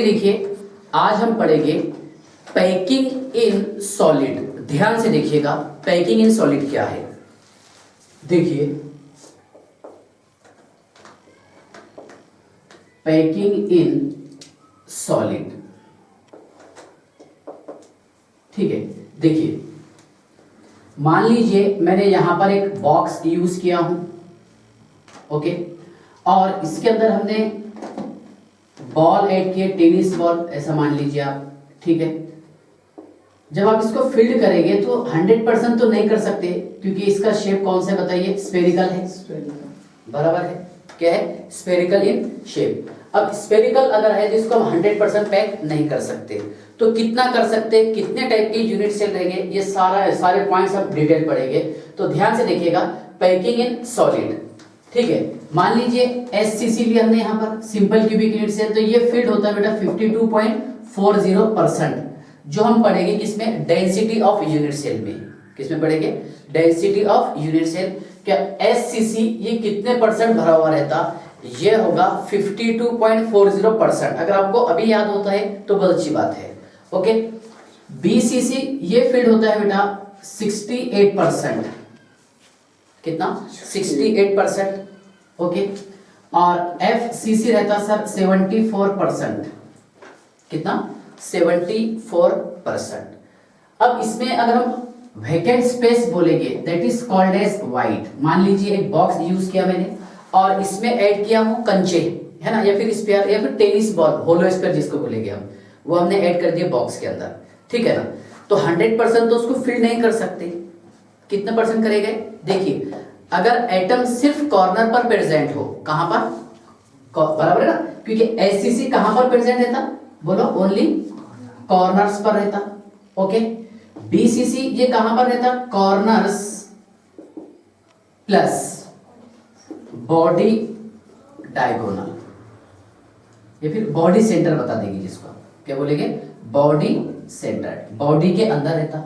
देखिए, आज हम पढ़ेंगे पैकिंग इन सॉलिड। ध्यान से देखिएगा, पैकिंग इन सॉलिड क्या है। देखिए, पैकिंग इन सॉलिड, ठीक है। देखिए, मान लीजिए मैंने यहां पर एक बॉक्स यूज किया हूं, ओके, और इसके अंदर हमने बॉल ऐड किए, टेनिस बॉल ऐसा मान लीजिए आप, ठीक है। जब आप इसको फिल्ड करेंगे तो 100% तो नहीं कर सकते, क्योंकि इसका शेप कौन सा बताइए, स्फेरिकल है, बराबर है, क्या है, स्फेरिकल इन शेप। अब स्फेरिकल अगर है तो इसको हम 100% पैक नहीं कर सकते, तो कितना कर सकते, कितने टाइप के यूनिट सेल रहेंगे, ये सारे पॉइंट्स हम डिटेल पढ़ेंगे। तो ध्यान से देखिएगा, पैकिंग इन सॉलिड, ठीक है। मान लीजिए एससीसी लिया हमने यहाँ पर, सिंपल क्यूबिक यूनिट सेल, तो ये फिल्ड होता है बेटा 52.40%, जो हम पढ़ेंगे किसमें, डेंसिटी ऑफ यूनिट सेल में। किसमें पढ़ेंगे, डेंसिटी ऑफ यूनिट सेल। क्या एससीसी ये कितने परसेंट भरा हुआ रहता, ये होगा 52.40%। अगर आपको अभी याद होता है तो बहुत अच्छी बात है, ओके। बीसीसी ये फील्ड होता है बेटा 68%, कितना, 68%, ओके। और एफसीसी रहता सर 74%, कितना, 74%। अब इसमें अगर हम वैकेंट स्पेस बोलेंगे, that is called as void. मान लीजिए एक बॉक्स यूज किया मैंने और इसमें ऐड किया हूं कंचे, है ना, या फिर स्पेयर या फिर टेनिस बॉल, होलो स्पेयर जिसको बोलेंगे हम, वो हमने ऐड कर दिया बॉक्स के अंदर, ठीक है ना। तो 100% तो उसको फिल नहीं कर सकते, कितने परसेंट करेंगे। देखिए, अगर एटम सिर्फ कॉर्नर पर प्रेजेंट हो, कहां पर, बराबर है ना, क्योंकि एससीसी कहां पर प्रेजेंट रहता, बोलो, ओनली कॉर्नर्स पर रहता, ओके। बीसीसी ये कहां पर रहता, कॉर्नर्स प्लस बॉडी डायगोनल, या फिर बॉडी सेंटर बता देंगे जिसको, क्या बोलेंगे, बॉडी सेंटर, बॉडी के अंदर रहता।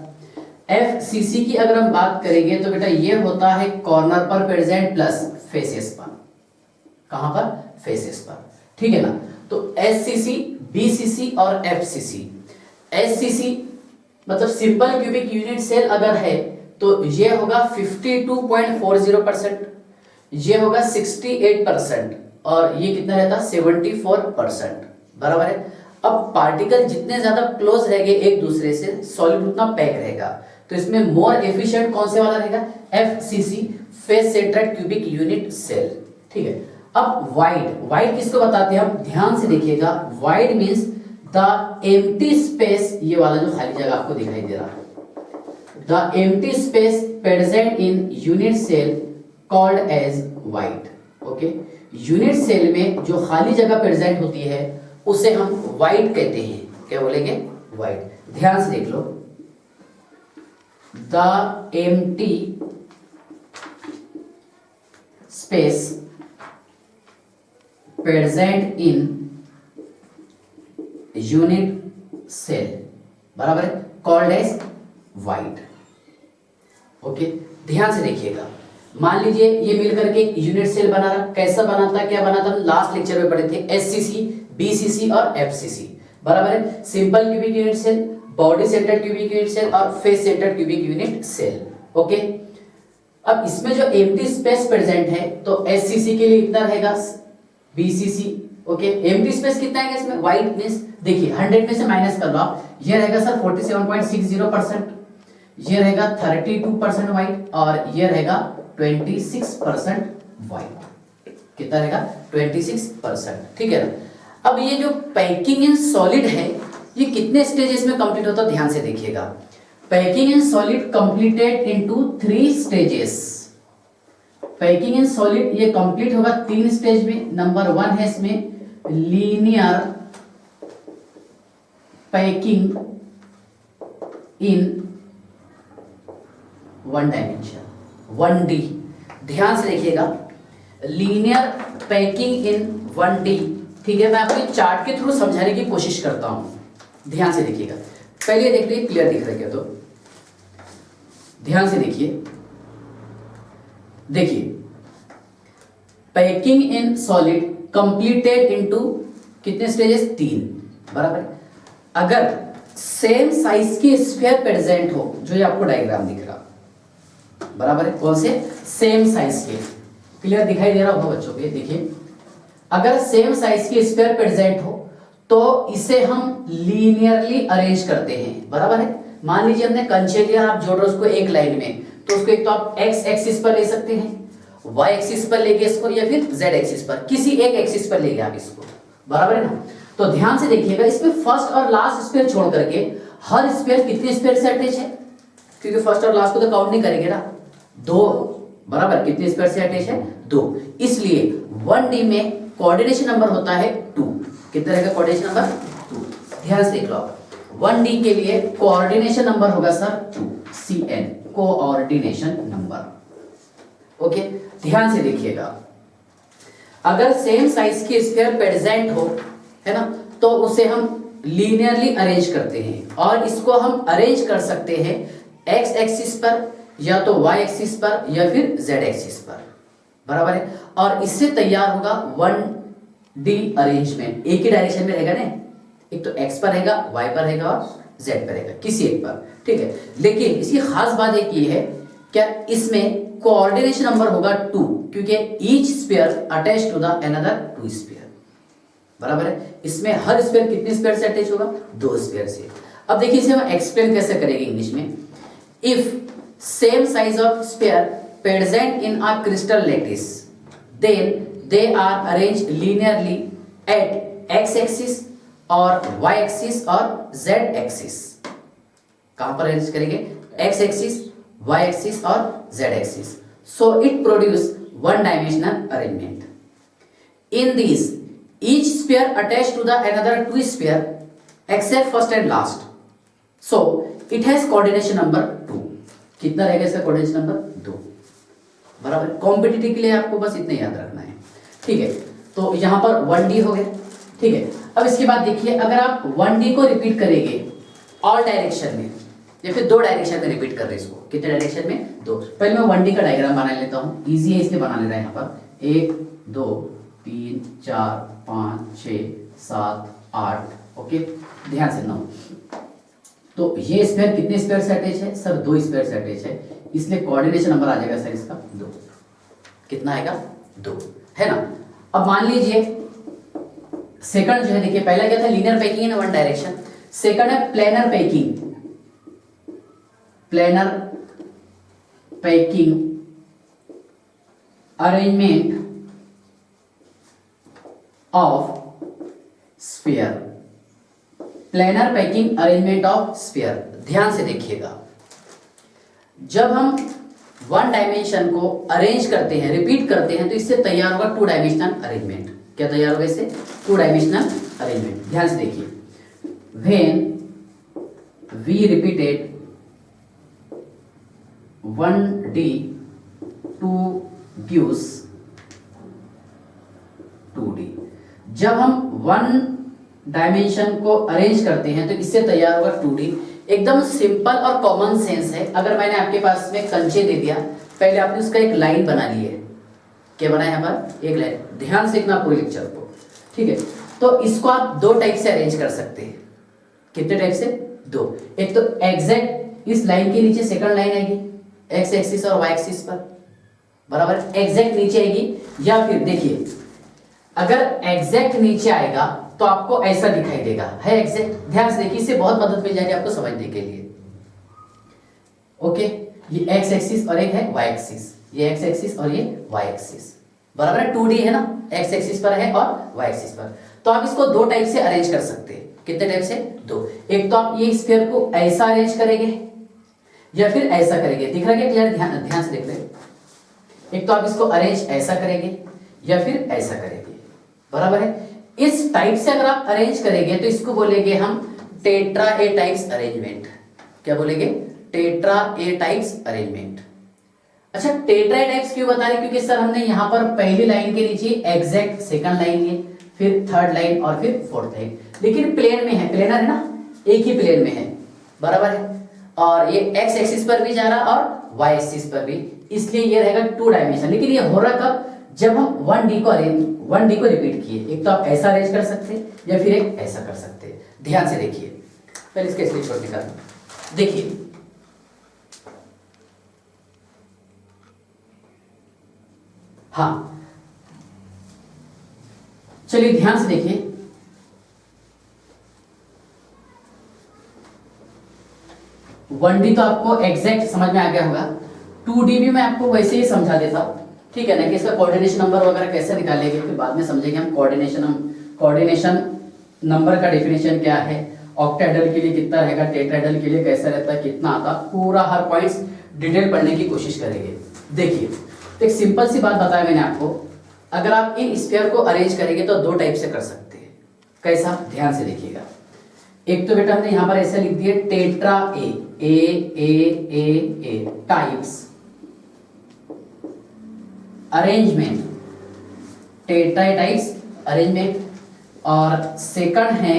एफसीसी की अगर हम बात करेंगे तो बेटा ये होता है कॉर्नर पर प्रेजेंट प्लस फेसेस पर, कहां पर, फेसेस पर, ठीक है ना। तो एससीसी, बीसीसी और एफसीसी, एससीसी मतलब सिंपल क्यूबिक यूनिट सेल अगर है तो ये होगा 52.40%, ये होगा 68%, और ये कितना रहता, 74%, बराबर है। अब पार्टिकल जितने ज्यादा क्लोज रहेंगे एक दूसरे से, सॉलिड उतना पैक रहेगा। तो इसमें मोर एफिशिएंट कौन से वाला रहेगा, FCC, face centred cubic unit cell, ठीक है। अब वाइड, वाइड किसको बताते हैं हम, ध्यान से देखिएगा, wide means the empty space, ये वाला जो खाली जगह आपको दिखाई दे रहा है, the empty space present in unit cell called as void, okay. Unit cell में जो खाली जगह प्रेजेंट होती है उसे हम वाइड कहते हैं, क्या बोलेंगे, वाइड। ध्यान से देख लो, the empty space present in unit cell, बराबर है, कॉल्ड एज वाइड, ओके। ध्यान से देखिएगा, मान लीजिए ये मिलकर के यूनिट सेल बना रहा, कैसा बनाता, क्या बनाता, लास्ट लेक्चर में पढ़े थे, एससीसी, बीसीसी और एफसीसी, बराबर है। Simple cubic unit cell, body centred cubic unit cell और face centred cubic unit cell, okay. अब इसमें जो एम्प्टी स्पेस प्रेजेंट है तो एससीसी के लिए कितना रहेगा, बीसीसी, ओके। एम्प्टी स्पेस कितना है इसमें, वाइड मींस, देखिए 100 में से माइनस कर लो आप, ये रहेगा सर 47.60%, ये रहेगा 32% वाइड, और ये रहेगा 26% वाइड, कितना रहेगा, 26%, ठीक है ना। अब ये जो पैकिंग इन सॉलिड है ये कितने स्टेजेस में कंप्लीट होता है, ध्यान से देखिएगा। Packing in solid completed into 3 stages. Packing in solid ये कंप्लीट होगा 3 स्टेज में। नंबर 1 है इसमें लीनियर पैकिंग इन 1 डायमेंशन, 1D। ध्यान से देखिएगा, लीनियर पैकिंग इन 1D, ठीक है। मैं आपको चार्ट के थ्रू समझाने की कोशिश करता हूं, ध्यान से देखिएगा। पहले देख लीजिए, क्लियर दिख रहा है क्या, तो ध्यान से देखिए, देखिए packing in solid completed into कितने स्टेजेस, 3। बराबर है। अगर सेम साइज की स्फीयर प्रेजेंट हो, जो ये आपको डायग्राम दिख रहा, बराबर है, कौन से, सेम साइज के, क्लियर दिखाई दे रहा होगा बच्चों को, देखिए अगर सेम साइज की स्फीयर प्रेजेंट हो तो इसे हम लीनियरली अरेंज करते हैं, बराबर है। मान लीजिए हमने कंचे लिया, आप जोड़ रहे हो उसको एक लाइन में, तो उसको एक तो आप एक्स एक्सिस पर ले सकते हैं, वाई एक्सिस पर लेंगे इसको, या फिर जेड एक्सिस पर, किसी एक एक्सिस पर लेंगे आप इसको, बराबर है ना। तो ध्यान से देखिएगा, इसमें फर्स्ट और लास्ट स्फीयर छोड़ करके हर स्फीयर कितने स्फीयर से अटैच है, क्योंकि फर्स्ट और लास्ट को तो काउंट नहीं करेंगे ना, दो, बराबर, कितने स्फीयर से अटैच है, दो। इसलिए 1D में कोऑर्डिनेशन नंबर होता है 2। कितना रहेगा कोऑर्डिनेशन नंबर, 2। ध्यान से देख लो, 1D के लिए कोऑर्डिनेशन नंबर होगा sir 2, CN, coordination number. Okay, ध्यान से देखिएगा, अगर सेम साइज की स्फीयर प्रेजेंट हो, है ना, तो उसे हम लीनियरली अरेंज करते हैं, और इसको हम अरेंज कर सकते हैं एक्स एक्सिस पर, या तो वाई एक्सिस पर, या फिर जेड एक्सिस पर, बराबर है। और इससे तैयार होगा 1D अरेंजमेंट, एक ही डायरेक्शन में रहेगा ना, एक तो एक्स पर रहेगा, वाई पर रहेगा और जेड पर रहेगा, किसी एक पर, ठीक है। लेकिन इसकी खास बात एक ये है, क्या इसमें कोऑर्डिनेशन नंबर होगा 2, क्योंकि each sphere attach to the another 2 sphere, बराबर है। इसमें हर स्फीयर कितने स्फीयर से अटैच होगा, 2 स्फीयर से। अब देखिए इसे हम एक्सप्लेन कैसे करेंगे इंग्लिश में। If same size of sphere present in a crystal lattice, then they are arranged linearly at X axis और वाई एक्सिस और जेड एक्सिस। कहां पर अरेंज करेंगे, एक्स एक्सिस, वाई एक्सिस और Z axis. So it produce one dimensional arrangement. In this each sphere attached to the another 2 sphere except first and last, so it has coordination number 2। कितना रहेगा इसका coordination number, 2, बराबर। Competitive के लिए आपको बस इतना याद रखना है, ठीक है। तो यहां पर 1D हो गया, ठीक है। अब इसके बाद देखिए, अगर आप 1D को रिपीट करेंगे ऑल डायरेक्शन में, या फिर 2 डायरेक्शन में रिपीट कर रहे हैं इसको, कितने डायरेक्शन में, 2। पहले मैं 1D का डायग्राम बना लेता हूं, इजी है इसलिए बना ले रहा है। यहाँ पर 1 2 3 4 5 6 7 8, ओके, ध्यान से 9। तो ये स्फीयर कितने स्फीयर से अटैच है सर, 2 स्फीयर से अटैच है, इसलिए कोऑर्डिनेशन नंबर आ जाएगा सर इसका 2। कितना आएगा, 2, है ना। अब मान लीजिए सेकंड जो है, देखिए पहला क्या था, linear packing in one direction, second है planar packing. Planar packing arrangement of sphere, planar packing arrangement of sphere. ध्यान से देखिएगा, जब हम 1 डायमेंशन को अरेंज करते हैं, रिपीट करते हैं, तो इससे तैयार होगा 2 डायमेंशनल अरेंजमेंट। क्या तैयार होगा इससे, 2 डायमेंशनल अरेंजमेंट। ध्यान से देखिए, when we repeated 1D 2 gives 2D। जब हम 1 डायमेंशन को अरेंज करते हैं तो इससे तैयार होगा 2D। एकदम सिंपल और कॉमन सेंस है। अगर मैंने आपके पास में कंचे दे दिया, पहले आपने उसका एक लाइन बना ली है, क्या बनाया यहाँ पर, एक लाइन। ध्यान से देखना पूरे लेक्चर को, ठीक है। तो इसको आप 2 टाइप से अरेंज कर सकते हैं। कितने टाइप से, 2। एक तो एग्जैक्ट इस लाइन के नीचे सेकंड लाइन आएगी, एक्स एक्सिस और वाई एक्सिस पर, बराबर, एग्जैक्ट नीचे आएगी। या फिर देखिए, अगर एग्जैक्ट नीचे आएगा तो आपको ऐसा दिखाई देगा, है एग्जैक्ट। ध्यान से देखिए, इससे बहुत मदद मिल जाएगी आपको समझने के लिए। ओके, ये एक्स एक्सिस और एक है वाई एक्सिस, ये एक्स एक्सिस और ये वाई एक्सिस, बराबर है। 2D है ना, एक्स एक्सिस पर है और वाई एक्सिस पर। तो आप इसको 2 टाइप से अरेंज कर सकते हैं। कितने टाइप से, 2। एक तो आप ये स्फीयर को ऐसा अरेंज करेंगे, या फिर ऐसा करेंगे। दिख रहा है क्या, क्लियर, ध्यान से देख रहे हैं। एक तो आप इसको अरेंज ऐसा करेंगे, या फिर ऐसा करेंगे, बराबर है। इस टाइप से अगर आप अरेंज करेंगे तो इसको बोलेंगे हम टेट्रा ए टाइप्स अरेंजमेंट। क्या बोलेंगे, टेट्रा ए टाइप्स अरेंजमेंट। अच्छा, टेट्रा ए टाइप्स क्यों बता रहे, क्योंकि सर हमने यहाँ पर पहली लाइन के नीचे एग्जैक्ट सेकंड लाइन लिए, फिर थर्ड लाइन और फिर फोर्थ लाइन, लेकिन प्लेन में है, प्लेनर है ना, एक ही प्लेन में है, बराबर है। और ये एक्स एक्सिस पर भी जा रहा और वाई एक्सिस पर भी, इसलिए ये रहेगा 2 डायमेंशन। लेकिन ये हो रहा कब, जब हम 1D को रिपीट किए, एक तो आप ऐसा अरेंज कर सकते हैं या फिर एक ऐसा कर सकते हैं। ध्यान से देखिए, पहले इसके स्क्रीनशॉट निकाल, देखिए हाँ, चलिए ध्यान से देखिए, वन डी तो आपको एग्जैक्ट समझ में आ गया होगा, 2D भी मैं आपको वैसे ही समझा देता हूँ, ठीक है ना, कि इसका कोऑर्डिनेशन नंबर वगैरह कैसे निकालेंगे, फिर बाद में समझेंगे हम कोऑर्डिनेशन नंबर का डेफिनेशन क्या है, ऑक्टाहेड्रल के लिए कितना रहेगा, टेट्राहेड्रल के लिए कैसा रहता है, कितना आता, पूरा हर पॉइंट्स डिटेल पढ़ने की कोशिश करेंगे। देखिए, तो एक सिंपल सी बात बताया मैंने आपको, अगर आप इन स्फीयर को अरेंज करेंगे तो दो टाइप से कर सकते हैं। कैसा, ध्यान से देखिएगा। एक तो बेटा हमने यहां पर ऐसे लिख दिए tetra A types arrangement, tetra types arrangement, और सेकंड है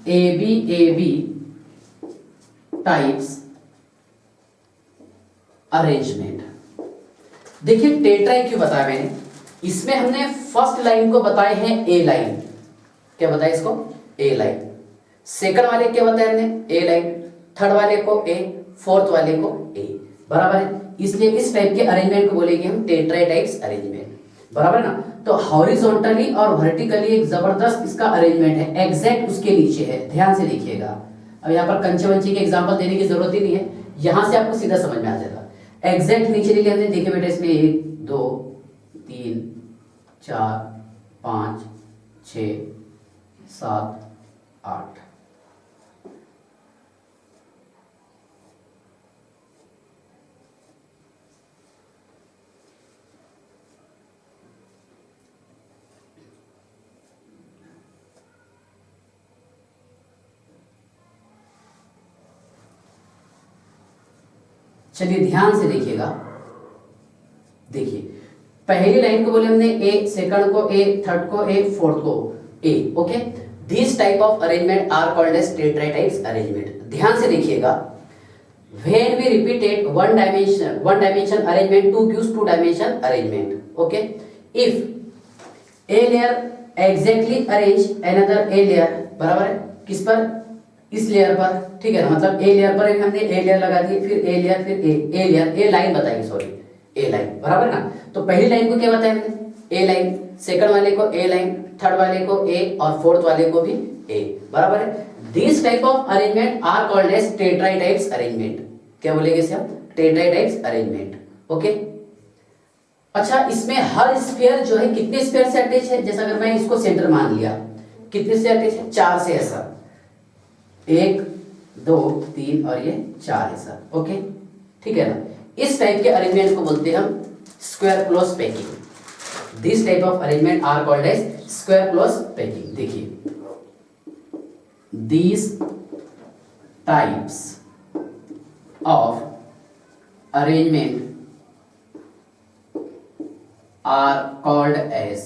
ए बी टाइप्स अरेंजमेंट। देखिए टेट्रा क्यों बताया मैंने, इसमें हमने फर्स्ट लाइन को बताए हैं ए लाइन, क्या बताया इसको, ए लाइन, सेकंड वाले क्या बताया हमने, ए लाइन, थर्ड वाले को ए, फोर्थ वाले को ए, बराबर है। इसलिए इस टाइप के अरेंजमेंट को बोलेंगे हम टेट्रा टाइप्स अरेंजमेंट, बराबर है ना। तो हॉरिजॉन्टली और वर्टिकली एक जबरदस्त इसका अरेंजमेंट है, एग्जैक्ट उसके नीचे है, ध्यान से देखिएगा। अब यहाँ पर कंचे वंचे के एग्जांपल देने की जरूरत ही नहीं है, यहां से आपको सीधा समझ में आ जाएगा। एग्जैक्ट नीचे लिखे हमने, देखिए बेटा इसमें 1 2 3 4 5 6 7 8, चलिए ध्यान से देखिएगा। देखिए पहली लाइन को बोले हमने ए, सेकंड को ए, थर्ड को ए, फोर्थ को A, okay. This type of arrangement are called as tetra types arrangement. ध्यान से देखिएगा, when we repeated one dimension arrangement to gives two dimension arrangement, okay, if a layer exactly arrange another a layer, बराबर है किस पर, इस layer पर, ठीक है ना, मतलब ए लेयर पर हमने ए लेयर लगा दी, फिर ए लेयर, फिर ए लेयर, ए लाइन बताएगी, सॉरी ए लाइन, बराबर ना। तो पहली लाइन को क्या बताया हमने, ए लाइन, सेकंड वाले को ए लाइन, थर्ड वाले को ए, और फोर्थ वाले को भी ए, बराबर है। This type of arrangement are called as tetra types arrangement. क्या बोलेंगे इसे हम, टेट्रा टाइप्स अरेंजमेंट, ओके। अच्छा, इसमें हर स्फीयर जो है कितने स्फीयर से अटैच है, जैसा अगर मैं इसको सेंटर मान लिया, कितने से अटैच है, 4 से है सर, 1 2 3 और ये 4 है सर, ओके, ठीक है ना। इस टाइप के अरेंजमेंट को बोलते हैं हम square close packing. This type of arrangement are called as square close packing. देखिए, these types of arrangement are called as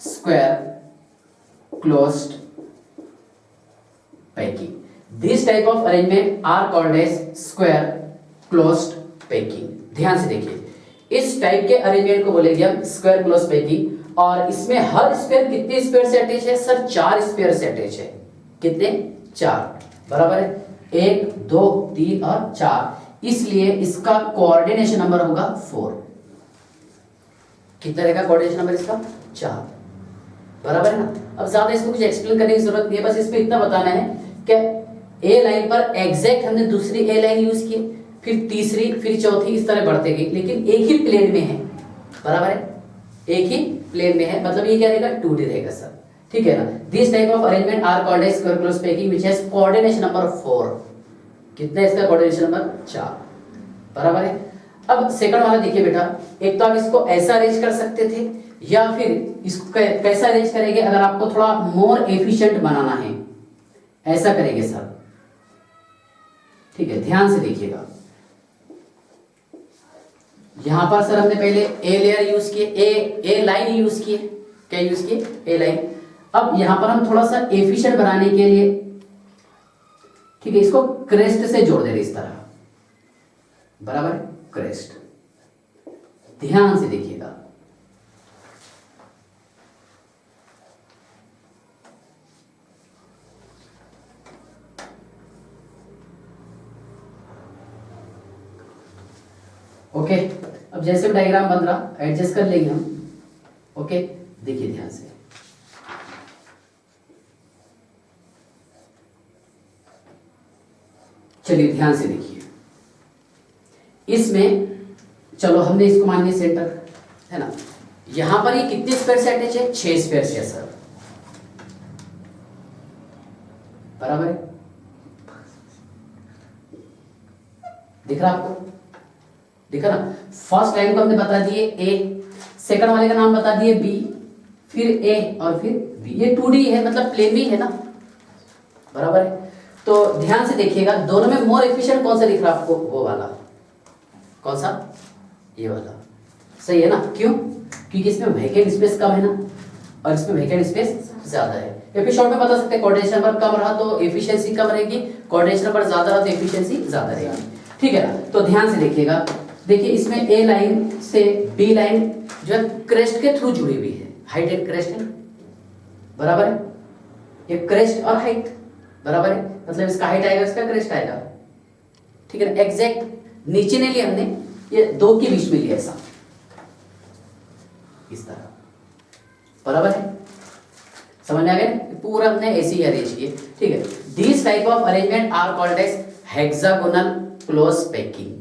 square closed packing. This type of arrangement are called as square closed packing. ध्यान से देखिए, इस type के arrangement को बोलेंगे हम square close packing, और इसमें हर स्फीयर कितने स्फीयर से अटैच है सर, 4 स्फीयर से अटैच है। कितने, 4, बराबर है, 1 2 3 और 4, इसलिए इसका कोऑर्डिनेशन नंबर होगा 4। कितना रहेगा कोऑर्डिनेशन नंबर इसका, 4, बराबर है ना। अब ज्यादा इसको कुछ एक्सप्लेन करने की जरूरत नहीं है, बस इसमें इतना बताना है कि ए लाइन पर एग्जैक्ट हमने दूसरी ए लाइन यूज की, फिर तीसरी, फिर चौथी, इस तरह बढ़ते गए, लेकिन एक ही प्लेन में है, बराबर है, एक ही प्लेन में है, मतलब ये क्या रहेगा, 2D रहेगा सर, ठीक है ना। This type of arrangement are called as square close packing which has coordination number 4। कितना है इसका कोऑर्डिनेशन नंबर, 4, बराबर है। अब सेकंड वाला देखिए बेटा, एक तो आप इसको ऐसा अरेंज कर सकते थे, या फिर इसको कैसा अरेंज करेंगे, अगर आपको थोड़ा मोर एफिशिएंट बनाना है, ऐसा करेंगे सर, ठीक है। ध्यान से देखिएगा, यहां पर सर हमने पहले ए लेयर यूज किए, ए लाइन यूज किए, क्या यूज किए, ए लाइन। अब यहां पर हम थोड़ा सा एफिशिएंट बनाने के लिए, ठीक है, इसको क्रेस्ट से जोड़ दे रहे इस तरह, बराबर, क्रेस्ट, ध्यान से देखिएगा। ओके, अब जैसे डायग्राम बन रहा एडजस्ट कर लेंगे हम। ओके, देखिए ध्यान से। चलिए ध्यान से देखिए, इसमें चलो हमने इसको मान लिया सेंटर है ना। यहां पर ये कितने स्क्वायर से अटैच है? 6 स्क्वायर से सर, बराबर है। दिख रहा आपको? दिखा ना। फर्स्ट लाइन को हमने बता दिए ए, सेकंड वाले का नाम बता दिए बी, फिर ए और फिर बी। ये 2D है, मतलब प्लेन भी है ना, बराबर है। तो ध्यान से देखिएगा, दोनों में मोर एफिशिएंट कौन सा दिख रहा है आपको? वो वाला। कौन सा? ये वाला। सही है ना? क्यों? क्योंकि इसमें वैकेंट स्पेस कम है ना, और इसमें वैकेंट स्पेस ज्यादा है। या फिर शॉर्ट में बता सकते हैं, कोऑर्डिनेशन नंबर कम रहा तो एफिशिएंसी कम रहेगी, कोऑर्डिनेशन नंबर ज्यादा रहा तो एफिशिएंसी ज्यादा रहेगी। ठीक है ना? तो ध्यान से देखिएगा, देखिए इसमें ए लाइन से बी लाइन जो है क्रेस्ट के थ्रू जुड़ी हुई है। हाइट एंड क्रेस्ट है, बराबर है। ये क्रेस्ट और हाइट बराबर है, मतलब इसका हाइट आएगा, इसका क्रेस्ट आएगा। ठीक है ना? एग्जैक्ट नीचे नहीं लिया हमने, ये दो के बीच में लिया ऐसा, इस तरह, बराबर है। समझ में आ गया? पूरा हमने ऐसे ही अरेंज किए। ठीक है, this type of arrangement are called as hexagonal close packing.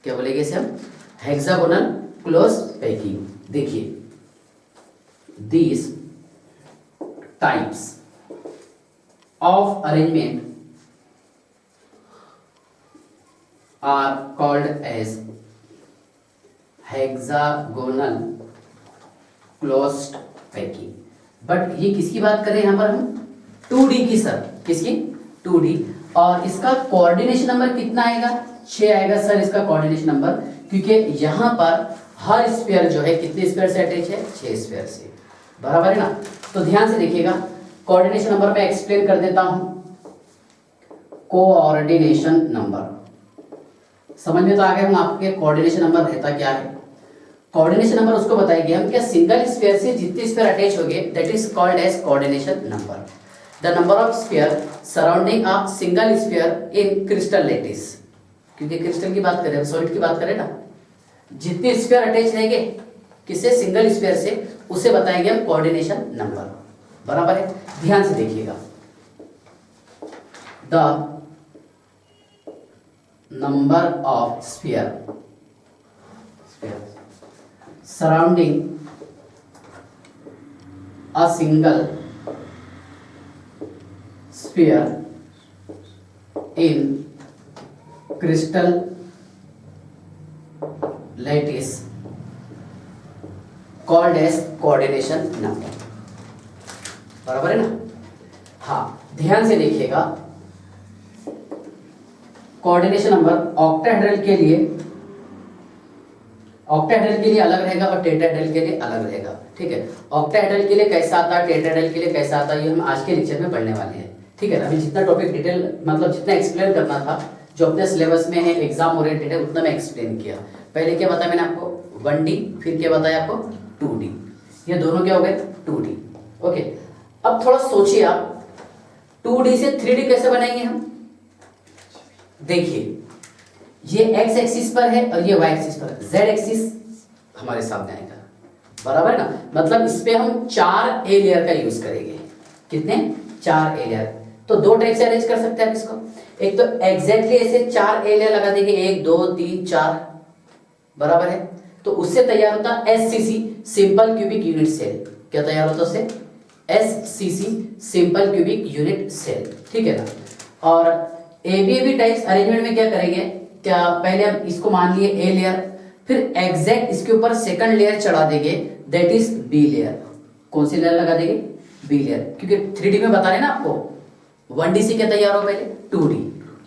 क्या बोलेंगे इसे हम? Hexagonal close packing. देखिए, these types of arrangement are called as hexagonal closed packing। But ये किसकी बात करें यहाँ पर हम? 2D की सर। किसकी? 2D। और इसका कोऑर्डिनेशन नंबर कितना आएगा? 6 आएगा सर इसका कोऑर्डिनेशन नंबर, क्योंकि यहाँ पर हर स्फीयर जो है कितने स्फीयर से अटैच है? 6 स्फीयर से, बराबर है ना। तो ध्यान से देखिएगा, कोऑर्डिनेशन नंबर मैं एक्सप्लेन कर देता हूं। कोऑर्डिनेशन नंबर समझ में तो आ गया हम आपके कोऑर्डिनेशन नंबर रहता क्या है? कोऑर्डिनेशन नंबर उसको बताएंगे हम क्या सिंगल स्फीयर से जितने स्फीयर अटैच होंगे that is called as coordination number. The number of sphere surrounding a single sphere in crystal lattice, क्योंकि क्रिस्टल की बात करें, सॉलिड की बात करें ना, जितने स्फीयर अटैच रहेंगे किससे? सिंगल स्फीयर से, उसे बताएंगे हम कोऑर्डिनेशन नंबर, बराबर है। ध्यान से देखिएगा, the number of sphere surrounding a single sphere in crystal lattice called as coordination number, बराबर है ना। हाँ, ध्यान से देखिएगा, कोऑर्डिनेशन नंबर ऑक्टाहेड्रल के लिए अलग रहेगा और टेट्राहेड्रल के लिए अलग रहेगा। ठीक है, ऑक्टाहेड्रल के लिए कैसा आता है, टेट्राहेड्रल के लिए कैसा आता है, ये हम आज के लेक्चर में पढ़ने वाले हैं। ठीक है, अभी जितना टॉपिक डिटेल मतलब जितना एक्सप्लेन करना था जो अपने सिलेबस में है, एग्जाम ओरिएंटेड है, उतना मैं एक्सप्लेन किया। पहले क्या बताया मैंने आपको? 1D, फिर क्या बताया आपको? 2D। ये दोनों क्या हो गए? 2D। ओके, अब थोड़ा सोचिए आप, 2D से 3D कैसे बनाएंगे हम? देखिए, ये x एक्सिस पर है और ये y एक्सिस पर है, z एक्सिस हमारे सामने आएगा, बराबर है ना। मतलब इस पे हम 4 ए लेयर का यूज करेंगे। कितने? 4 ए लेयर। तो दो टाइप से अरेंज कर सकते हैं आप इसको। एक तो एग्जैक्टली ऐसे 4 ए लेयर लगा देंगे, 1 2 3 4, बराबर है। तो उससे तैयार होता SCC simple cubic unit cell. क्या तैयार होता उससे? SCC simple cubic unit cell. ठीक है ना। और ABAB टाइप्स अरेंजमेंट में क्या करेंगे? क्या पहले हम इसको मान लिए ए लेयर, फिर एग्जैक्ट इसके ऊपर सेकंड लेयर चढ़ा देंगे, दैट इज बी लेयर। कौन सी लेयर लगा देंगे? B layer. क्योंकि 3D में बता रहे ना आपको, 1D से क्या तैयार होगा? पहले 2D,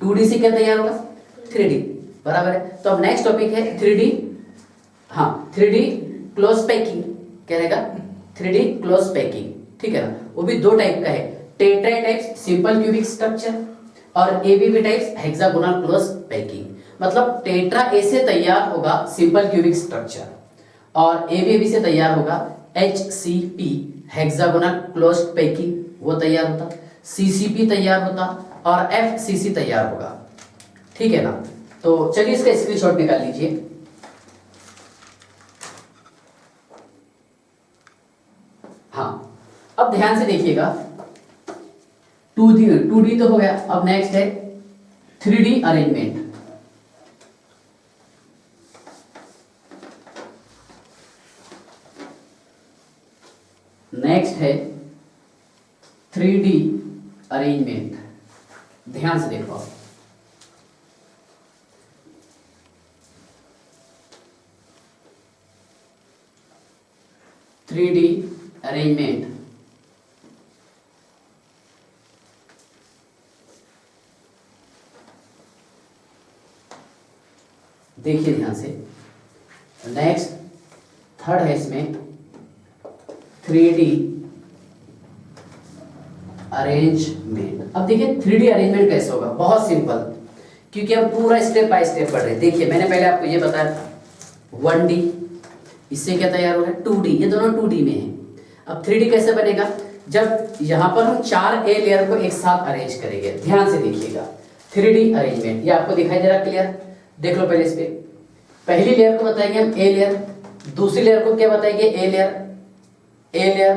2D से क्या तैयार होगा? 3D, बराबर है। तो अब नेक्स्ट टॉपिक है 3D। हाँ, 3D क्लोज पैकिंग। क्या रहेगा? 3D close packing. ठीक है ना। वो भी दो टाइप का है, tetra types simple cubic structure और ABB types hexagonal close packing. मतलब टेट्रा ए से तैयार होगा सिंपल क्यूबिक स्ट्रक्चर और एबीएबी से तैयार होगा HCP हेक्सागोनल क्लोज्ड पैकिंग, वो तैयार होता, CCP तैयार होता और FCC तैयार होगा। ठीक है ना, तो चलिए इसका स्क्रीनशॉट निकाल लीजिए। हाँ, अब ध्यान से देखिएगा, 2D तो हो गया, अब नेक्स्ट है 3D अरेंजमेंट। नेक्स्ट है 3D अरेंजमेंट। ध्यान से देखो, 3D अरेंजमेंट। देखिए ध्यान से, नेक्स्ट थर्ड है इसमें 3D अरेंजमेंट। अब देखिए 3D अरेंजमेंट कैसे होगा, बहुत सिंपल, क्योंकि हम पूरा स्टेप बाय स्टेप पढ़ रहे हैं। देखिए मैंने पहले आपको ये बताया था 1D, इससे क्या तैयार हो रहा है 2D, ये दोनों 2D में है। अब 3D कैसे बनेगा, जब यहाँ पर हम 4 ए लेयर को एक साथ अरेंज करेंगे। ध्यान से देखिएगा 3D अरेंजमेंट, ये आपको दिखाई दे रहा क्लियर, देख लो पहले इस पे। पहली लेयर को बताएंगे हम ए लेयर, दूसरी लेयर को क्या बताएंगे a layer, A layer,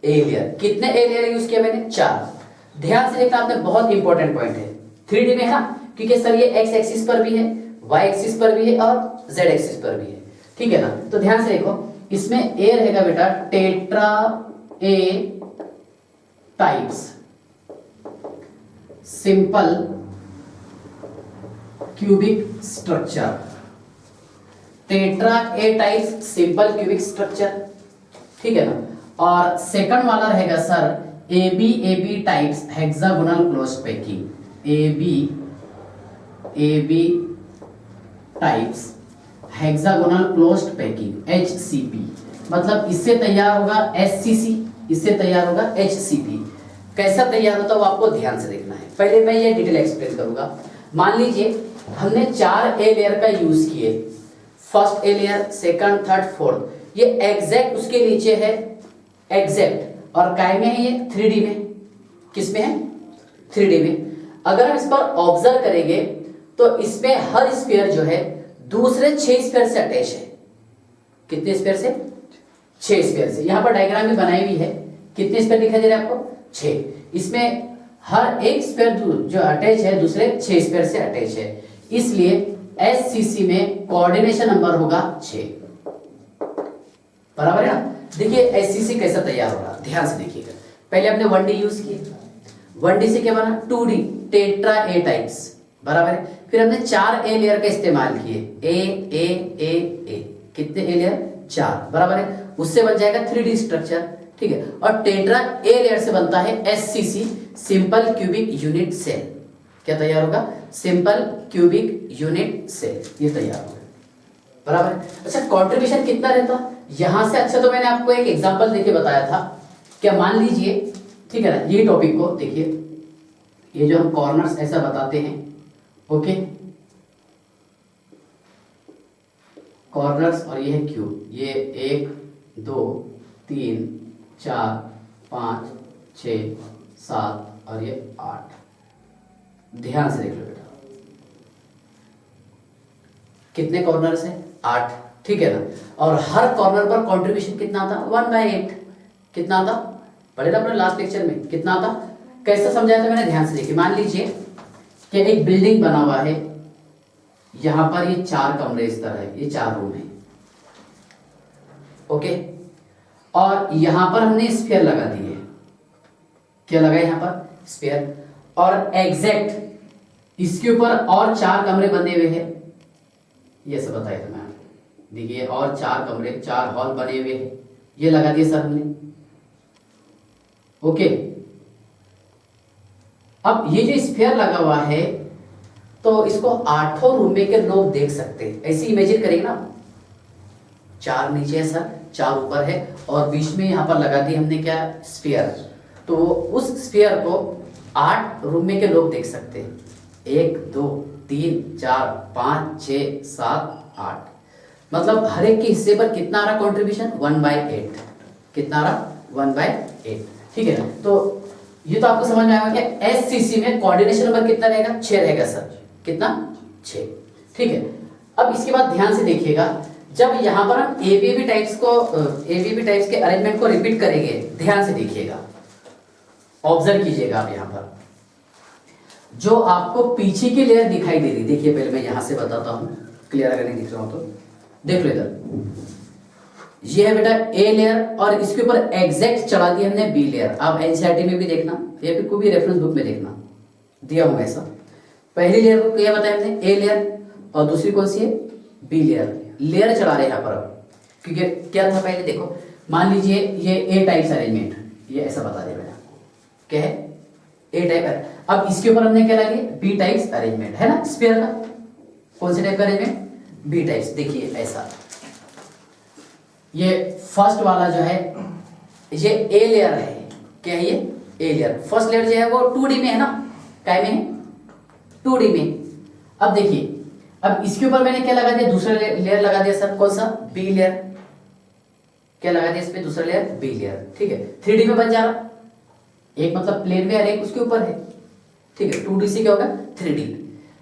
A layer. कितने ए लेयर यूज किया मैंने, 4। ध्यान से देखना, आपने बहुत इंपॉर्टेंट पॉइंट है 3D में, हाँ, क्योंकि सर ये एक्स एक्सिस पर भी है, वाई एक्सिस पर भी है और जेड एक्सिस पर भी है। ठीक है ना, तो ध्यान से देखो, इसमें ए रहेगा बेटा tetra A types simple cubic structure, tetra A types simple cubic structure. ठीक है ना, और सेकंड वाला रहेगा sir AB types hexagonal closed packing, AB types hexagonal closed packing HCP। मतलब इससे तैयार होगा SCC, इससे तैयार होगा HCP। कैसा तैयार होता है वो आपको ध्यान से देखना है। पहले मैं ये डिटेल एक्सप्लेन करूंगा। मान लीजिए हमने 4 ए लेयर का यूज किए, first a layer, second, third, fourth, ये एग्जैक्ट उसके नीचे है एग्जैक्ट, और काय में है ये 3D में, किस में है 3D में। अगर हम इस पर ऑब्जर्व करेंगे तो इसमें हर स्फीयर जो है दूसरे 6 स्फीयर से अटैच है। कितने स्फीयर से, 6 स्फीयर से। यहां पर डायग्राम में बनाई हुई है, कितने स्फीयर दिखाई दे रहे हैं आपको, 6। इसमें हर एक स्फीयर जो अटैच है दूसरे 6 स्फीयर से अटैच है, इसलिए SCC में कोऑर्डिनेशन नंबर होगा 6। बराबर है ना। देखिए SCC कैसा तैयार हो रहा, ध्यान से देखिएगा। पहले आपने 1D यूज किए, 1D से क्या बना 2D टेट्रा ए टाइप्स, बराबर है। फिर हमने 4 ए लेयर का इस्तेमाल किए, ए, कितने ए लेयर, 4, बराबर है। उससे बन जाएगा 3D स्ट्रक्चर। ठीक है, और टेट्रा ए लेयर से बनता है SCC simple cubic unit cell. क्या तैयार होगा, सिंपल क्यूबिक यूनिट सेल, ये तैयार होगा, बराबर है। अच्छा, कंट्रीब्यूशन कितना रहता यहां से, अच्छा तो मैंने आपको एक एग्जांपल देके बताया था। क्या मान लीजिए, ठीक है ना, ये टॉपिक को देखिए, ये जो हम कॉर्नर्स ऐसा बताते हैं, ओके, कॉर्नर्स, और ये है क्यूब, ये 1 2 3 4 5 6 7 और ये 8। ध्यान से देख लो बेटा, कितने कॉर्नर्स है, 8। ठीक है ना, और हर कॉर्नर पर कंट्रीब्यूशन कितना आता, 1/8। कितना आता, पढ़े ना अपने लास्ट लेक्चर में, कितना आता, कैसे समझाया था मैंने, ध्यान से देखिए। मान लीजिए कि एक बिल्डिंग बना हुआ है, यहां पर ये 4 कमरे इस तरह है, ये 4 रूम है, ओके, और यहां पर हमने स्फीयर लगा दिए। क्या लगा यहां पर, स्फीयर, और एग्जैक्ट इसके ऊपर और 4 कमरे बने हुए हैं, ये सब बताया था मैंने। देखिए और 4 कमरे, 4 हॉल बने हुए हैं, ये लगा दिए सर हमने, ओके। अब ये जो स्फीयर लगा हुआ है, तो इसको 8 रूम में के लोग देख सकते हैं। ऐसे इमेजिन करेंगे ना, 4 नीचे है सर, 4 ऊपर है, और बीच में यहाँ पर लगा दी हमने क्या, स्फीयर। तो उस स्फीयर को 8 रूम में के लोग देख सकते हैं, 1 2 3 4 5 6 7 8। मतलब हर एक के हिस्से पर कितना आ रहा कॉन्ट्रीब्यूशन 1/8, कितना आ रहा 1/8, ठीक है। तो ये तो आपको समझ में आएगा कि एससीसी में कोऑर्डिनेशन नंबर कितना रहेगा 6 रहेगा सर, कितना 6, ठीक है। अब इसके बाद ध्यान से देखिएगा, जब यहाँ पर हम एबीबी टाइप्स के अरेंजमेंट को रिपीट करेंगे, ध्यान से देखिएगा, ऑब्जर्व कीजिएगा आप यहाँ पर जो आपको पीछे की लेयर दिखाई दे रही, देखिए पहले मैं यहां से बताता हूं, क्लियर अगर नहीं दिख रहा हो तो देख लो इधर, ये है बेटा ए लेयर और इसके ऊपर एग्जैक्ट चढ़ा दी हमने बी लेयर। आप एनसीईआरटी में भी देखना या फिर कोई भी रेफरेंस बुक में देखना, दिया हूं ऐसा। पहली लेयर को क्या बताया हमने, ए लेयर, और दूसरी कौन सी है, बी लेयर। लेयर चढ़ा रहे हैं यहाँ पर अब, क्योंकि क्या था पहले देखो, मान लीजिए ये ए टाइप्स अरेंजमेंट, ये ऐसा बता दे बेटा क्या है ए टाइप। अब इसके ऊपर हमने क्या लगे, बी टाइप्स अरेंजमेंट, है ना स्फीयर का, कौन से टाइप का अरेंजमेंट, बी टाइप्स। देखिए ऐसा, ये फर्स्ट वाला जो है ये ए लेयर है, क्या है ये ए लेयर। फर्स्ट लेयर जो है वो 2D में है ना, काय में है 2D में। अब देखिए, अब इसके ऊपर मैंने क्या लगा दिया, दूसरा लेयर लगा दिया सर, कौन सा, बी लेयर। क्या लगा दिया इस पे, दूसरा लेयर बी लेयर, ठीक है। 3D में बन जा रहा, एक मतलब प्लेन में और एक उसके ऊपर है, ठीक है। 2D से क्या होगा 3D।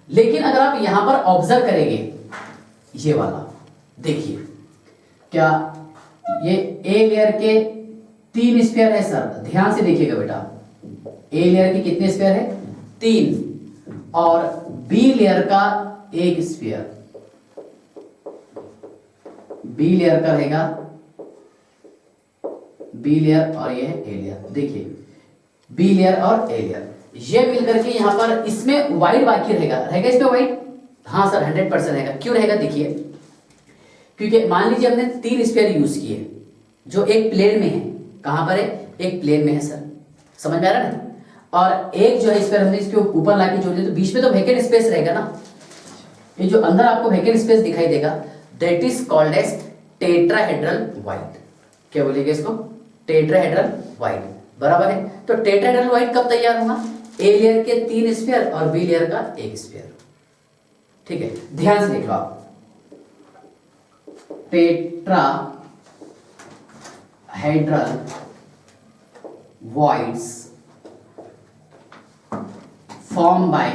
लेकिन अगर आप यहां पर ऑब्जर्व करेंगे, ये वाला देखिए, क्या ये ए लेयर के 3 स्फीयर है सर, ध्यान से देखिएगा बेटा, ए लेयर के कितने स्फीयर है 3, और बी लेयर का 1 स्फीयर, बी लेयर का रहेगा बी लेयर और ये है ए लेयर। देखिए बी लेयर और ए लेयर ये मिलकर के यहां पर इसमें वाइट बाकी रहेगा इसमें वाइट, हाँ सर 100% रहेगा। क्यों रहेगा, देखिए क्योंकि मान लीजिए हमने 3 स्फीयर यूज किए जो एक प्लेन में है, कहां पर है, एक प्लेन में है सर, समझ में आ रहा है ना। और एक जो है स्फीयर हमने इसके ऊपर लाके जोड़ दिया, तो बीच में तो वैकेंट स्पेस रहेगा ना, ये जो अंदर आपको वैकेंट स्पेस दिखाई देगा, that is called as tetrahedral void. क्या बोलेंगे इसको, टेट्राहेड्रल वाइड, बराबर है। तो टेट्राहेड्रल वाइड कब तैयार होगा, ए लेयर के 3 स्फीयर और बी लेयर का 1 स्फीयर, ठीक है। ध्यान से देखो आप, tetrahedral voids formed by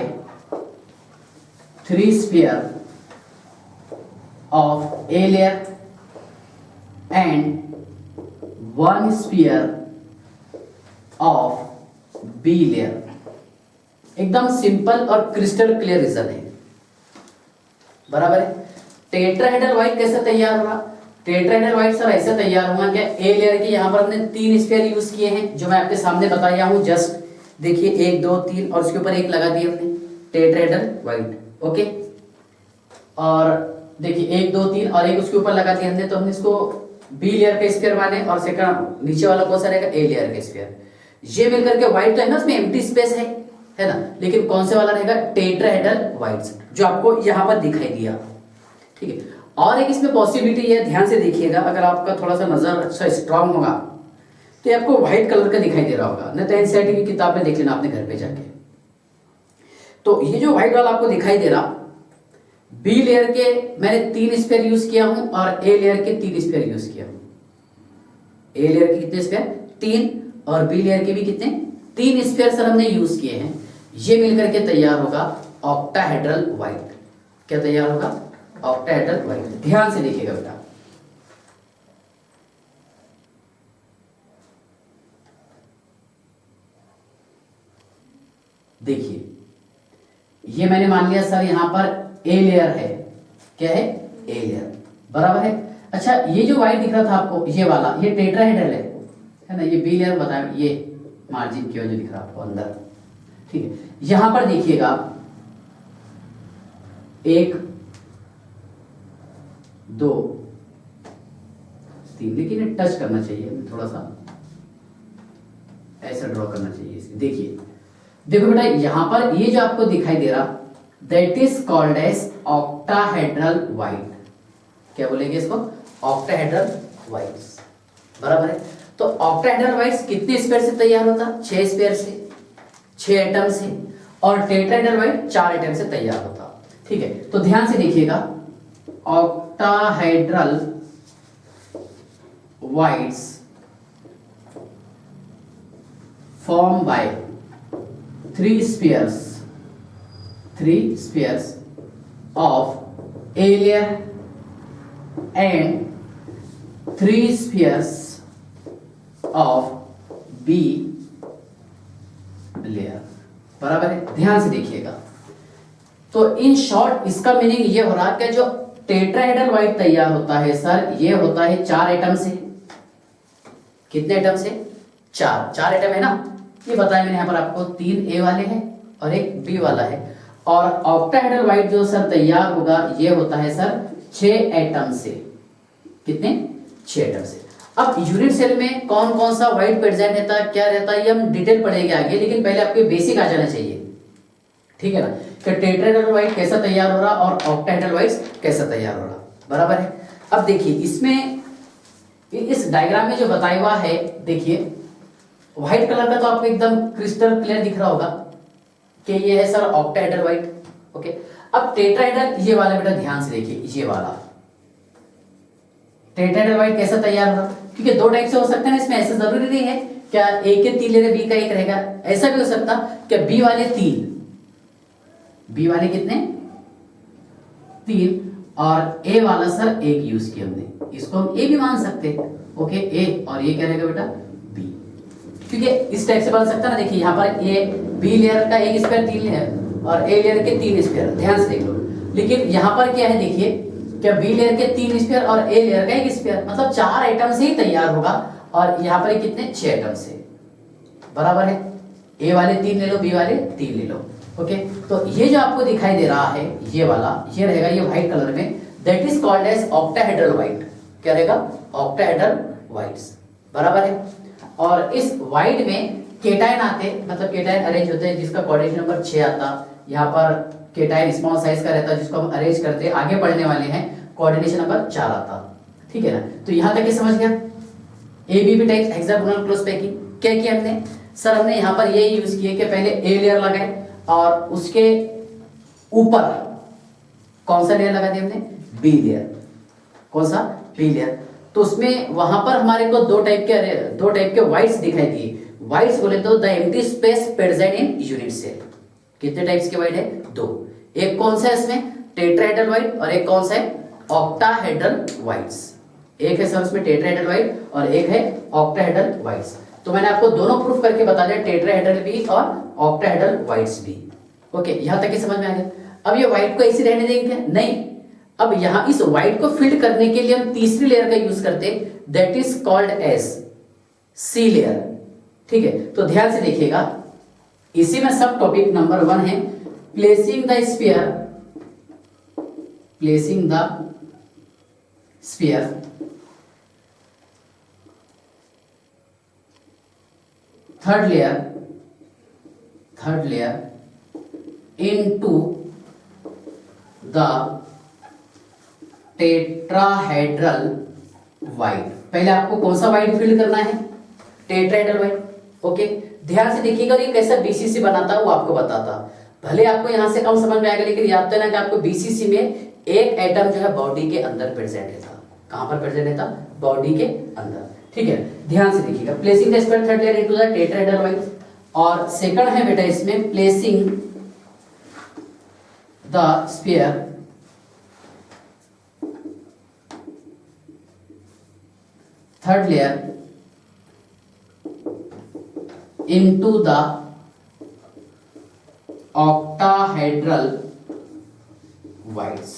3 sphere of A layer and 1 sphere of B layer। एकदम सिंपल और क्रिस्टल क्लियर रीजन है, बराबर है। टेट्राहेड्रल वाइड कैसे तैयार होगा, टेट्राहेड्रल वाइड सर ऐसे तैयार होगा क्या, ए लेयर की यहाँ पर हमने 3 स्फीयर यूज किए हैं जो मैं आपके सामने बताया हूँ, जस्ट देखिए 1 2 3 और उसके ऊपर 1 लगा दिया हमने, टेट्राहेड्रल वाइड, ओके। और देखिए 1 2 3 और 1 उसके ऊपर लगा दिया हमने, तो हमने इसको बी लेयर का स्फीयर माने, और सेकंड नीचे वाला कौन सा रहेगा, ए लेयर का स्फीयर। ये मिलकर के वाइड तो है ना, उसमें एम्प्टी स्पेस है ना, लेकिन कौन से वाला रहेगा, टेट्राहेड्रल वाइड, जो आपको यहाँ पर दिखाई दिया, ठीक है। और एक इसमें पॉसिबिलिटी है, ध्यान से देखिएगा, अगर आपका थोड़ा सा नजर अच्छा स्ट्रांग होगा तो ये आपको व्हाइट कलर का दिखाई दे रहा होगा, नहीं तो एनसीईआरटी की किताब में देख लेना अपने घर पे जाके। तो ये जो व्हाइट वाला आपको दिखाई दे रहा, बी लेयर के मैंने 3 स्फीयर यूज किया हूं और ए लेयर के 3 स्फीयर यूज किया हूं। ए लेयर के कितने स्फीयर 3 और बी लेयर के भी कितने 3 स्फीयर सर हमने यूज किए हैं। ये मिलकर के तैयार होगा ऑक्टाहेड्रल वाइड। क्या तैयार होगा, ऑक्टाहेड्रल वाइड। ध्यान से देखिएगा बेटा, देखिए ये मैंने मान लिया सर यहाँ पर ए लेयर है, क्या है ए लेयर, बराबर है। अच्छा ये जो वाइट दिख रहा था आपको, ये वाला, ये टेट्राहेड्रल है ना, ये बी लेयर बताया, ये मार्जिन की वजह दिख रहा आपको अंदर, ठीक है। यहां पर देखिएगा 1 2 3, लेकिन टच करना चाहिए, थोड़ा सा ऐसा ड्रॉ करना चाहिए इसे। देखिए देखो बेटा, यहां पर ये जो आपको दिखाई दे रहा, that is called as octahedral void. क्या बोलेंगे इसको, ऑक्टाहेड्रल वाइड्स, बराबर है। तो ऑक्टाहेड्रल वाइड्स कितने स्फीयर से तैयार होता, 6 स्फीयर से, 6 एटम से, और टेट्राहेड्रल वाइड 4 एटम से तैयार होता, ठीक है। तो ध्यान से देखिएगा, octahedral voids formed by three spheres of A layer and three spheres of B layer. बराबर है, ध्यान से देखिएगा। तो इन शॉर्ट इसका मीनिंग ये हो रहा है कि जो टेट्राहेड्रल वाइड तैयार होता है सर, ये होता है 4 एटम से। कितने एटम से? 4 एटम है ना, ये बताया मैंने यहाँ पर आपको। 3 ए वाले हैं और एक बी वाला है। और ऑक्टाहेड्रल वाइड जो सर तैयार होगा ये होता है सर 6 एटम से। कितने? 6 एटम से। अब यूनिट सेल में कौन कौन सा वाइड प्रेजेंट रहता है, क्या रहता है, ये हम डिटेल पढ़ेंगे आगे, लेकिन पहले आपको बेसिक आ जाना चाहिए। ठीक है ना, कि टेट्राहेड्रल वाइड कैसा तैयार हो रहा और ऑक्टाहेड्रल वाइड कैसा तैयार हो रहा। बराबर है। अब देखिए इसमें इस डायग्राम में जो बताया हुआ है, देखिए व्हाइट कलर का तो आपको एकदम क्रिस्टल क्लियर दिख रहा होगा कि ये है सर ऑक्टाहेड्रल वाइड। ओके, अब टेट्राहेड्रल ये वाला बेटा ध्यान से देखिए, ये वाला टेट्राहेड्रल वाइड कैसा तैयार हो रहा, क्योंकि 2 टाइप से हो सकते हैं इसमें। ऐसा जरूरी नहीं है क्या ए के 3 लेयर बी का 1 रहेगा, ऐसा भी हो सकता क्या बी वाले 3, बी वाले कितने? 3 और ए वाला सर 1 यूज किया हमने, इसको हम ए भी मान सकते हैं। ओके, ए और ये क्या रहेगा बेटा? बी, क्योंकि इस टाइप से बन सकता ना। देखिए यहाँ पर ए बी लेयर का 1 स्क्वायर 3 लेयर और ए लेयर के 3 स्क्वायर, ध्यान से देख लो। लेकिन यहाँ पर क्या है देखिए, क्या बी लेयर के 3 स्क्वायर और ए लेयर का 1 स्क्वायर, मतलब 4 आइटम से ही तैयार होगा। और यहाँ पर कितने? 6 आइटम से। बराबर है, ए वाले 3 ले लो, बी वाले 3 ले लो। ओके, तो ये जो आपको दिखाई दे रहा है ये वाला, ये रहेगा ये व्हाइट कलर में, that is called as octahedral void. क्या रहेगा? Octahedral voids. बराबर है। और इस वाइड में केटायन आते, मतलब केटायन अरेंज होते हैं, जिसका कोऑर्डिनेशन नंबर 6 आता। यहाँ पर केटायन स्मॉल साइज का रहता है, जिसको हम अरेंज करते हैं, आगे पढ़ने वाले हैं, कोऑर्डिनेशन नंबर 4 आता। ठीक है ना, तो यहाँ तक ये समझ गया। ABB type hexagonal close packing क्या किया हमने सर? हमने यहाँ पर ये यूज किए कि पहले ए लेयर लगाए और उसके ऊपर कौन सा लेयर लगा दिया हमने? B layer. कौन सा? B layer. तो उसमें वहां पर हमारे को 2 टाइप के वाइड्स दिखाई दिए। वाइड्स बोले तो the empty space present in unit cell. कितने टाइप्स के वाइड है? 2। एक कौन सा है इसमें? टेट्राहेड्रल वाइड, और एक कौन सा है? Octahedral wides. एक है सर उसमें टेट्राहेड्रल वाइड और एक है ऑक्टाहेड्रल वाइड्स। तो मैंने आपको दोनों प्रूफ करके बता दिया, टेट्राहेड्रल भी और ऑक्टाहेड्रल वाइड्स भी। ओके, यहां तक ही समझ में आ गया। अब ये वाइड को ऐसे रहने देंगे क्या? नहीं। अब यहां इस वाइड को फिल्ड करने के लिए हम तीसरी लेयर का यूज करते, that is called as C layer. ठीक है, तो ध्यान से देखिएगा, इसी में सब टॉपिक नंबर 1 है placing the sphere third layer into the tetrahedral void. पहले आपको कौन सा वाइड फिल करना है? Tetrahedral void. ओके, ध्यान से देखिएगा, ये कैसा बीसीसी बनाता है वो आपको बताता। भले आपको यहां से कम समझ में आएगा, लेकिन याद तो ना कि आपको बीसीसी में एक एटम जो है बॉडी के अंदर प्रेजेंट रहता। कहां पर प्रेजेंट रहता? बॉडी के अंदर। ठीक है, ध्यान से देखिएगा, placing the sphere third layer into the tetrahedral void. और सेकंड है बेटा इसमें placing the sphere third layer into the octahedral voids।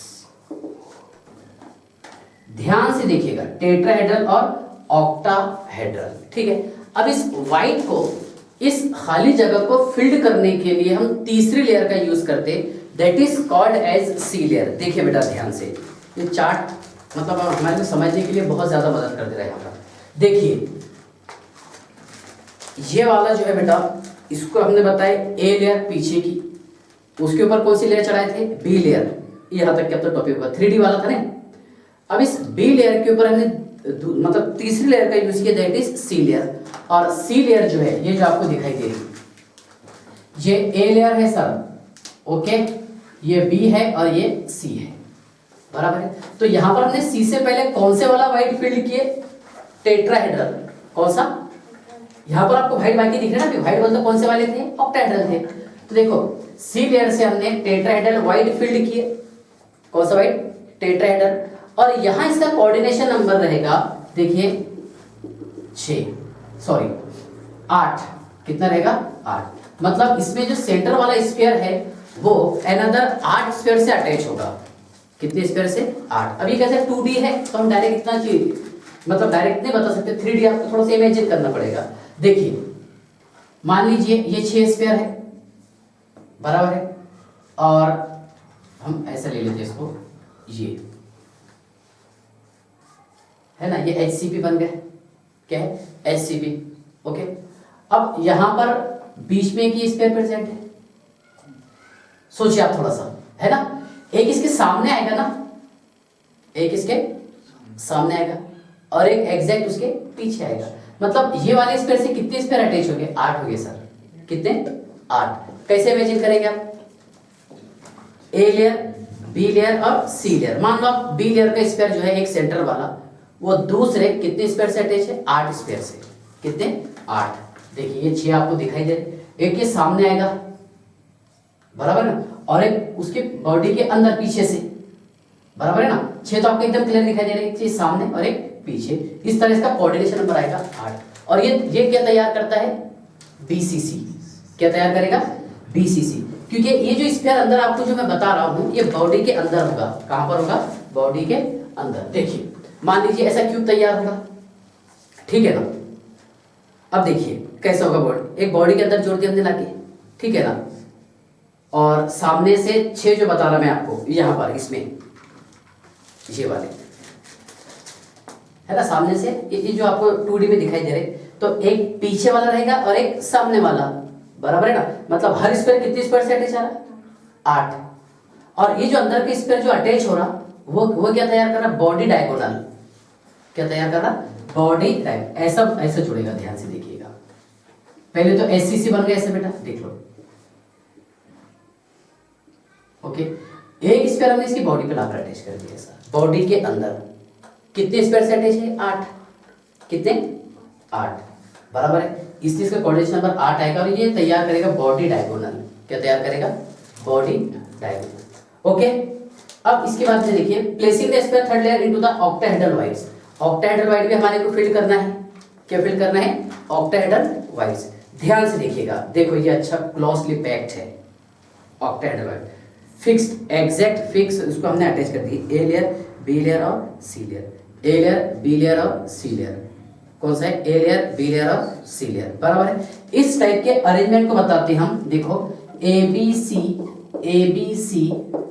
ध्यान से देखिएगा, टेट्राहेड्रल और ऑक्टाहेड्रल। ठीक है, अब इस वाइड को, इस खाली जगह को फिल्ड करने के लिए हम तीसरी लेयर का यूज करते, that is called as C layer. देखिए बेटा ध्यान से, ये चार्ट मतलब हमारे को समझने के लिए बहुत ज्यादा मदद कर दे रहा है। यहाँ पर देखिए, ये वाला जो है बेटा, इसको हमने बताया ए लेयर पीछे की, उसके ऊपर कौन सी लेयर चढ़ाए थे? B layer. यहां तक क्या तो टॉपिक हुआ 3D वाला था ना। अब इस बी लेयर के ऊपर हमने मतलब तीसरी लेयर का यूज किया, दैट इज सी लेयर। और सी लेयर जो है ये जो आपको दिखाई दे रही, ये ए लेयर है सर। ओके, ये बी है और ये सी है। बराबर है। तो यहाँ पर हमने सी से पहले कौन से वाला वाइट फील्ड किए, टेट्राहेड्रल। कौन सा, यहाँ पर आपको व्हाइट बाकी दिख रहा है ना, व्हाइट बोलते कौन से वाले थे, ऑक्टाहेड्रल थे। तो देखो सी लेयर से हमने टेट्राहेड्रल व्हाइट फील्ड किए, कौन सा व्हाइट, टेट्राहेड्रल। और यहाँ इसका कोऑर्डिनेशन नंबर रहेगा, देखिए 8, कितना रहेगा 8। मतलब इसमें जो सेंटर वाला स्फीयर है वो अनदर 8 स्फीयर से अटैच होगा। कितने स्फीयर से, 8। अभी कैसे 2D है तो हम डायरेक्ट इतना चीज मतलब डायरेक्ट नहीं बता सकते, 3D आपको थोड़ा सा इमेजिन करना पड़ेगा। देखिए मान लीजिए ये 6 स्फीयर है, बराबर है, और हम ऐसा ले लेते हैं इसको, ये है ना, ये HCP बन गया, क्या है, HCP। ओके, अब यहां पर बीच में एक स्फीयर प्रेजेंट है, सोचिए आप थोड़ा सा, है ना, एक इसके सामने आएगा ना, एक इसके सामने आएगा और एक एग्जैक्ट उसके पीछे आएगा। मतलब ये वाले स्फीयर से कितने स्फीयर अटैच हो गए, 8 हो गए सर। कितने, 8। कैसे इमेजिन करेंगे आप, ए लेयर, बी लेयर और सी लेयर। मान लो आप बी लेयर का स्फीयर जो है एक सेंटर वाला, वो दूसरे कितने स्फीयर से अटैच है, 8 स्फीयर से। कितने, 8। देखिए ये 6 आपको दिखाई दे रहे, एक ये सामने आएगा, बराबर ना, और एक उसके बॉडी के अंदर पीछे से, बराबर है ना। 6 तो आपको एकदम क्लियर दिखाई दे रहे, एक चीज सामने और एक पीछे। इस तरह इसका कोऑर्डिनेशन नंबर आएगा 8। और ये क्या तैयार करता है, BCC। क्या तैयार करेगा, BCC। क्योंकि ये जो स्फीयर अंदर आपको जो मैं बता रहा हूं, ये बॉडी के अंदर होगा। कहां पर होगा, बॉडी के अंदर। देखिए मान लीजिए ऐसा क्यूब तैयार होगा, ठीक है ना। अब देखिए कैसा होगा बॉडी, एक बॉडी के अंदर जोड़ दिया हमने लाके, ठीक है ना, और सामने से 6 जो बता रहा मैं आपको, यहां पर इसमें ये वाले है ना, सामने से ये जो आपको 2D में दिखाई दे रहे, तो एक पीछे वाला रहेगा और एक सामने वाला, बराबर है ना। मतलब हर स्फीयर कितनी स्फीयर से अटैच आ रहा है, 8। और ये जो अंदर के स्फीयर जो अटैच हो रहा, वो क्या तैयार कर रहा, बॉडी डायगोनल। क्या तैयार कर रहा, बॉडी डायगोनल। ऐसा जुड़ेगा, ध्यान से देखिएगा। पहले तो SCC बन गया ऐसे बेटा, देख लो। ओके, एक स्फीयर हमने इसकी बॉडी पे लाकर अटैच कर दिया सर। बॉडी के अंदर कितने स्फीयर से अटैच है, 8। कितने, 8, बराबर है। इसलिए इसका कोऑर्डिनेशन नंबर 8 आएगा और ये तैयार करेगा बॉडी डायगोनल। क्या तैयार करेगा, बॉडी डायगोनल। ओके, अब इसके बाद में देखिए placing the sphere third layer into the octahedral wides. Octahedral wide भी हमारे को फिल करना है। क्या फिल करना है, ऑक्टाहेड्रल वाइड्स। ध्यान से देखिएगा, देखो ये अच्छा क्लोजली पैक्ड है octahedral void, fixed, exact fix. उसको हमने अटैच कर दी, ए लेयर, बी लेयर और C layer, A layer, B layer और सी लेयर। कौन सा है, ए लेयर, बी लेयर और सी लेयर, बराबर है। इस टाइप के अरेंजमेंट को बताते हैं हम, देखो ABC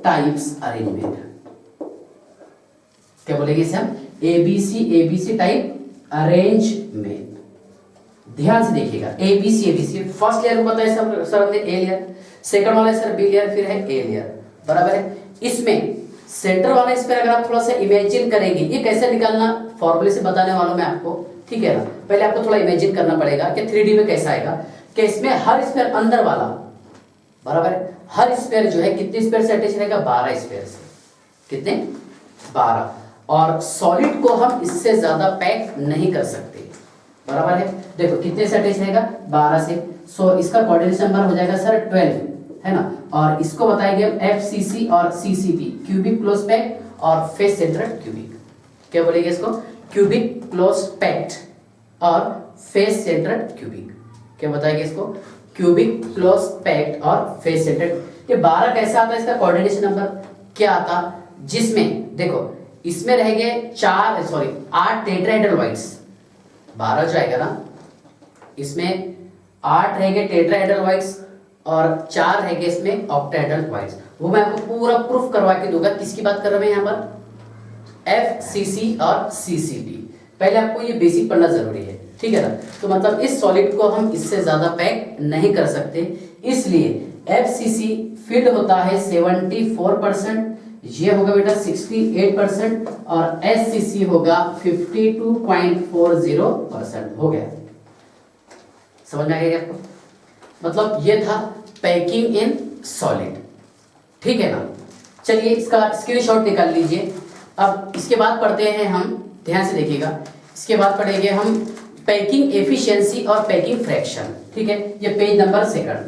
टाइप्स अरेंजमेंट। क्या बोलेंगे इसे हम, ABC टाइप अरेंजमेंट। ध्यान से देखिएगा, ABC। फर्स्ट लेयर को बताया सर हमने ए लेयर, सेकंड वाला सर बी लेयर, फिर है ए लेयर, बराबर है। इसमें सेंटर वाला स्फीयर अगर आप थोड़ा सा इमेजिन करेंगे, ये कैसे निकालना फॉर्मूले से बताने वाला हूं मैं आपको, ठीक है ना। पहले आपको थोड़ा इमेजिन करना पड़ेगा कि 3D में कैसा आएगा, कि इसमें हर स्फीयर अंदर वाला, बराबर है, हर स्फीयर जो है कितने स्फीयर से अटैच रहेगा, 12 स्फीयर से। कितने, 12। और सॉलिड को हम इससे ज्यादा पैक नहीं कर सकते, बराबर है। देखो कितने से अटैच रहेगा, 12 से। सो इसका कोऑर्डिनेशन नंबर हो जाएगा सर 12, है ना। और इसको बताएंगे हम FCC और CCP, क्यूबिक क्लोज पैक्ड और फेस सेंटर्ड क्यूबिक। क्या बोलेंगे इसको, क्यूबिक क्लोज पैक्ड और फेस सेंटर्ड क्यूबिक। क्या बताएंगे इसको, क्यूबिक क्लोज पैक्ड और फेस सेंटर्ड। ये 12 कैसा आता है, इसका कोऑर्डिनेशन नंबर क्या आता, जिसमें देखो इसमें रहेंगे 8 टेट्राहेड्रल वाइड्स। 12 जो आएगा ना, इसमें 8 रहेंगे टेट्राहेड्रल वाइड्स और 4 रहेंगे इसमें ऑक्टाहेड्रल वाइड्स। वो मैं आपको पूरा प्रूफ करवा के दूंगा। किसकी बात कर रहे हैं यहाँ पर, FCC और CCP। पहले आपको ये बेसिक पढ़ना जरूरी है, ठीक है ना। तो मतलब इस सॉलिड को हम इससे ज्यादा पैक नहीं कर सकते, इसलिए FCC फिल्ड होता है 74%, ये होगा बेटा 68% और SCC होगा 52.40%। हो गया, समझ में आ गया आपको। मतलब ये था पैकिंग इन सॉलिड, ठीक है ना। चलिए इसका स्क्रीनशॉट निकाल लीजिए। अब इसके बाद पढ़ते हैं हम, ध्यान से देखिएगा, इसके बाद पढ़ेंगे हम पैकिंग एफिशिएंसी और पैकिंग फ्रैक्शन। ठीक है, ये पेज नंबर 2।